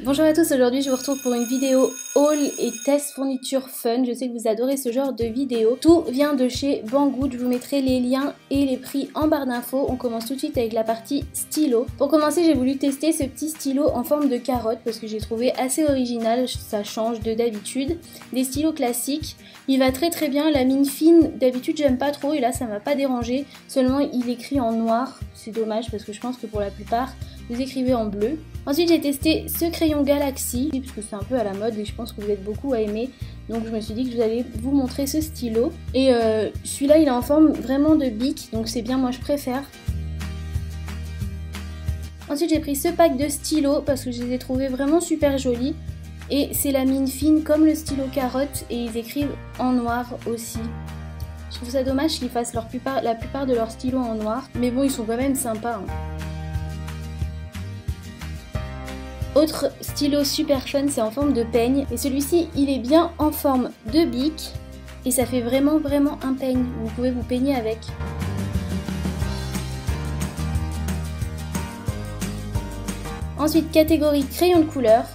Bonjour à tous, aujourd'hui je vous retrouve pour une vidéo haul et test fourniture fun. Je sais que vous adorez ce genre de vidéo. Tout vient de chez Banggood, je vous mettrai les liens et les prix en barre d'infos. On commence tout de suite avec la partie stylo. Pour commencer, j'ai voulu tester ce petit stylo en forme de carotte parce que j'ai trouvé assez original, ça change de d'habitude. Des stylos classiques, il va très bien, la mine fine, d'habitude j'aime pas trop et là ça m'a pas dérangé. Seulement il écrit en noir, c'est dommage parce que je pense que pour la plupart vous écrivez en bleu. Ensuite j'ai testé ce crayon Galaxy, parce que c'est un peu à la mode et je pense que vous êtes beaucoup à aimer. Donc je me suis dit que je allais vous montrer ce stylo. Et celui-là il est en forme vraiment de bic, donc c'est bien, moi je préfère. Ensuite j'ai pris ce pack de stylos parce que je les ai trouvés vraiment super jolis. Et c'est la mine fine comme le stylo carotte et ils écrivent en noir aussi. Je trouve ça dommage qu'ils fassent la plupart de leurs stylos en noir, mais bon ils sont quand même sympas. Autre stylo super fun, c'est en forme de peigne et celui-ci il est bien en forme de bic et ça fait vraiment un peigne, vous pouvez vous peigner avec. Ensuite catégorie crayon de couleur.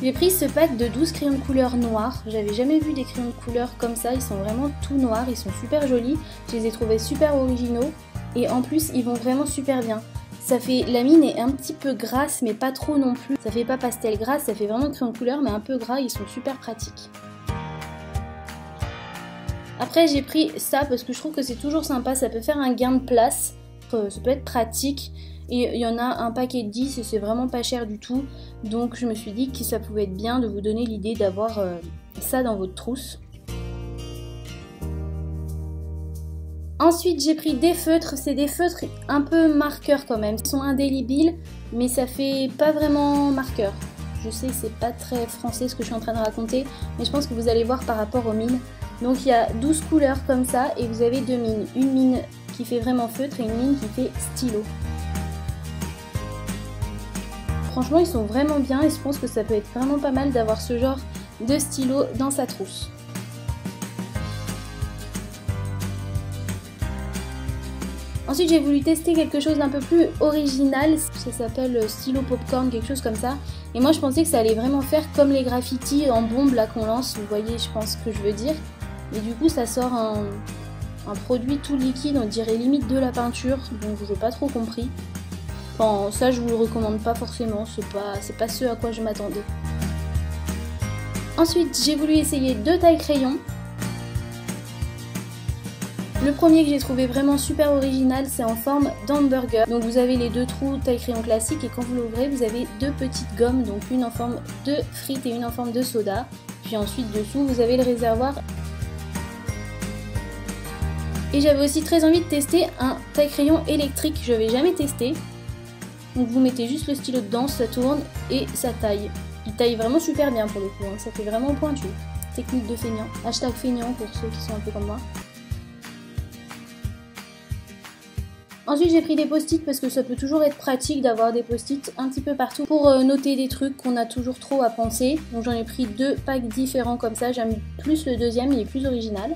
J'ai pris ce pack de 12 crayons de couleur noirs, j'avais jamais vu des crayons de couleur comme ça, ils sont vraiment tout noirs, ils sont super jolis, je les ai trouvés super originaux. Et en plus ils vont vraiment super bien. Ça fait, la mine est un petit peu grasse mais pas trop non plus. Ça fait pas pastel grasse, ça fait vraiment crayon de couleur mais un peu gras, ils sont super pratiques. Après j'ai pris ça parce que je trouve que c'est toujours sympa, ça peut faire un gain de place. Ça peut être pratique. Et il y en a un paquet de 10 et c'est vraiment pas cher du tout. Donc je me suis dit que ça pouvait être bien de vous donner l'idée d'avoir ça dans votre trousse. Ensuite j'ai pris des feutres, c'est des feutres un peu marqueurs quand même. Ils sont indélébiles mais ça fait pas vraiment marqueur. Je sais que c'est pas très français ce que je suis en train de raconter, mais je pense que vous allez voir par rapport aux mines. Donc il y a 12 couleurs comme ça et vous avez deux mines. Une mine qui fait vraiment feutre et une mine qui fait stylo. Franchement ils sont vraiment bien et je pense que ça peut être vraiment pas mal d'avoir ce genre de stylo dans sa trousse. Ensuite j'ai voulu tester quelque chose d'un peu plus original, ça s'appelle stylo popcorn, quelque chose comme ça. Et moi je pensais que ça allait vraiment faire comme les graffitis en bombe là qu'on lance, vous voyez je pense ce que je veux dire. Et du coup ça sort un produit tout liquide, on dirait limite de la peinture, donc j'ai pas trop compris. Enfin ça je vous le recommande pas forcément, c'est pas ce à quoi je m'attendais. Ensuite j'ai voulu essayer deux tailles crayons. Le premier que j'ai trouvé vraiment super original, c'est en forme d'hamburger. Donc vous avez les deux trous taille crayon classique et quand vous l'ouvrez, vous avez deux petites gommes, donc une en forme de frites et une en forme de soda. Puis ensuite dessous, vous avez le réservoir. Et j'avais aussi très envie de tester un taille crayon électrique, je n'avais jamais testé. Donc vous mettez juste le stylo dedans, ça tourne et ça taille. Il taille vraiment super bien pour le coup, hein. Ça fait vraiment pointu. Technique de feignant, hashtag feignant pour ceux qui sont un peu comme moi. Ensuite j'ai pris des post-it parce que ça peut toujours être pratique d'avoir des post-it un petit peu partout pour noter des trucs qu'on a toujours trop à penser. Donc j'en ai pris deux packs différents comme ça, j'aime plus le deuxième, il est plus original.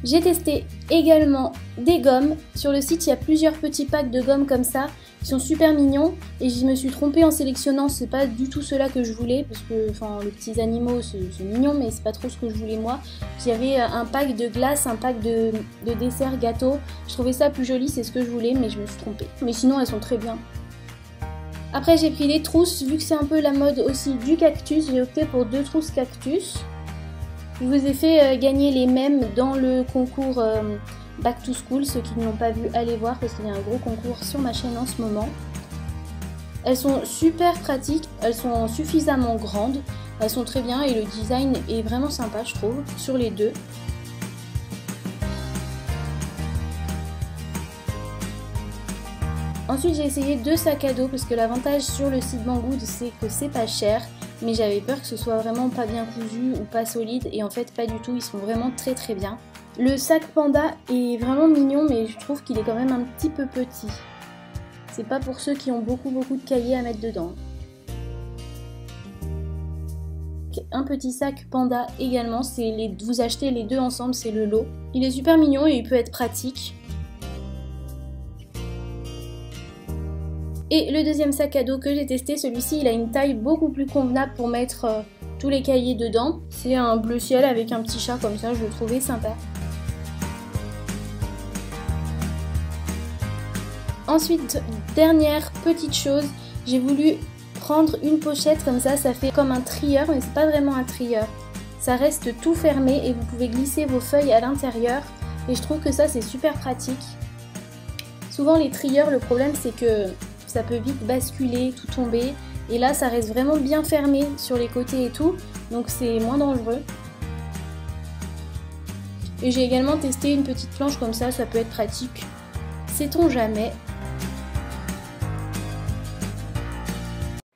J'ai testé également des gommes. Sur le site il y a plusieurs petits packs de gommes comme ça qui sont super mignons et je me suis trompée en sélectionnant, c'est pas du tout cela que je voulais parce que enfin les petits animaux c'est mignon mais c'est pas trop ce que je voulais moi. J'avais un pack de glace, un pack de dessert gâteau, je trouvais ça plus joli, c'est ce que je voulais mais je me suis trompée. Mais sinon elles sont très bien. Après j'ai pris des trousses, vu que c'est un peu la mode aussi du cactus, j'ai opté pour deux trousses cactus. Je vous ai fait gagner les mêmes dans le concours Back to School, ceux qui ne l'ont pas vu, allez voir parce qu'il y a un gros concours sur ma chaîne en ce moment. Elles sont super pratiques, elles sont suffisamment grandes, elles sont très bien et le design est vraiment sympa je trouve, sur les deux. Ensuite j'ai essayé deux sacs à dos parce que l'avantage sur le site Banggood c'est que c'est pas cher. Mais j'avais peur que ce soit vraiment pas bien cousu ou pas solide et en fait pas du tout, ils sont vraiment très bien. Le sac panda est vraiment mignon mais je trouve qu'il est quand même un petit peu petit. C'est pas pour ceux qui ont beaucoup de cahiers à mettre dedans. Un petit sac panda également, vous achetez les deux ensemble, c'est le lot. Il est super mignon et il peut être pratique. Et le deuxième sac à dos que j'ai testé, celui-ci il a une taille beaucoup plus convenable pour mettre tous les cahiers dedans. C'est un bleu ciel avec un petit chat comme ça, je le trouvais sympa. Ensuite, dernière petite chose, j'ai voulu prendre une pochette comme ça fait comme un trieur, mais c'est pas vraiment un trieur. Ça reste tout fermé et vous pouvez glisser vos feuilles à l'intérieur et je trouve que ça c'est super pratique. Souvent les trieurs, le problème c'est que ça peut vite basculer, tout tomber, et là ça reste vraiment bien fermé sur les côtés et tout, donc c'est moins dangereux. Et j'ai également testé une petite planche comme ça peut être pratique, sait-on jamais.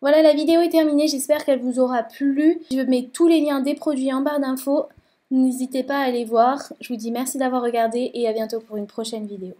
Voilà, la vidéo est terminée, j'espère qu'elle vous aura plu. Je mets tous les liens des produits en barre d'infos, n'hésitez pas à aller voir. Je vous dis merci d'avoir regardé et à bientôt pour une prochaine vidéo.